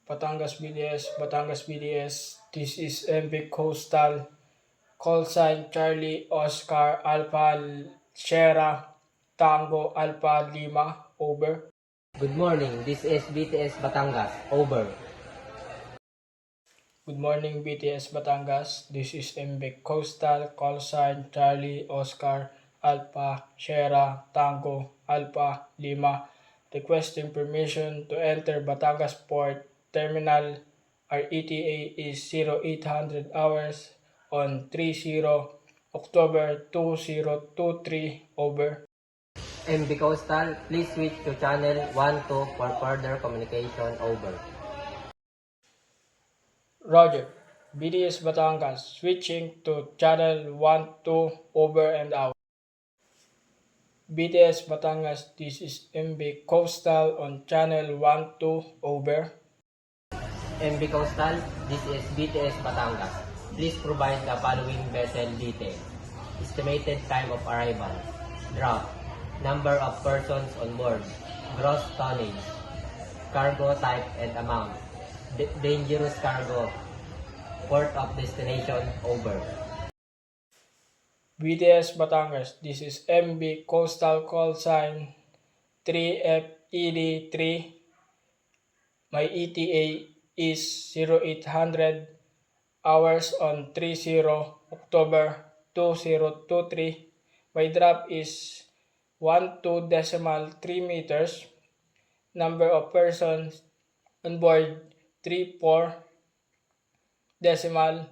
Batangas BDS. This is MB Coastal. Call sign Charlie Oscar Alpha Sierra Tango Alpha Lima. Over. Good morning, this is BTS Batangas. Over. Good morning BTS Batangas. This is MB Coastal. Call sign Charlie Oscar Alpha Sierra Tango Alpha Lima. Requesting permission to enter Batangas Port Terminal. Our ETA is 0800 hours on 30 October 2023. Over. MB Coastal, please switch to channel 12 for further communication. Over. Roger. BDS Batangas switching to channel 12. Over and out. BTS Batangas, this is MB Coastal on channel 12. Over. MB Coastal, this is BTS Batangas. Please provide the following vessel details. Estimated time of arrival, draft, number of persons on board, gross tonnage, cargo type and amount, dangerous cargo, port of destination. Over. BTS Batangas, this is MB Coastal call sign 3FED3. My ETA is 0800 hours on 30 October 2023. My drop is 12.3 meters. Number of persons on board 34 decimal.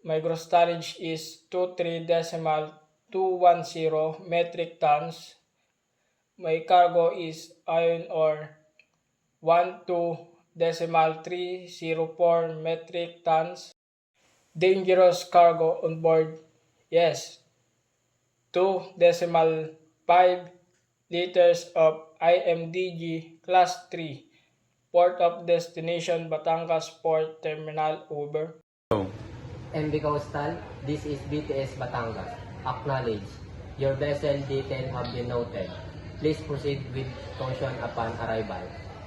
My gross tonnage is 23.210 metric tons. My cargo is iron ore 12.304 metric tons. Dangerous cargo on board, yes, 2.5 liters of IMDG Class 3. Port of destination Batangas Port Terminal. Over. MB Coastal, this is BTS Batangas. Acknowledge. Your vessel detail have been noted. Please proceed with caution upon arrival.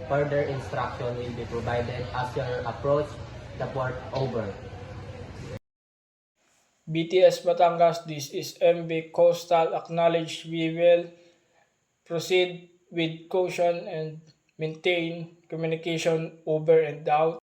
Further instruction will be provided as you approach the port. Over. BTS Batangas, this is MB Coastal. Acknowledge. We will proceed with caution and maintain communication. Over and out.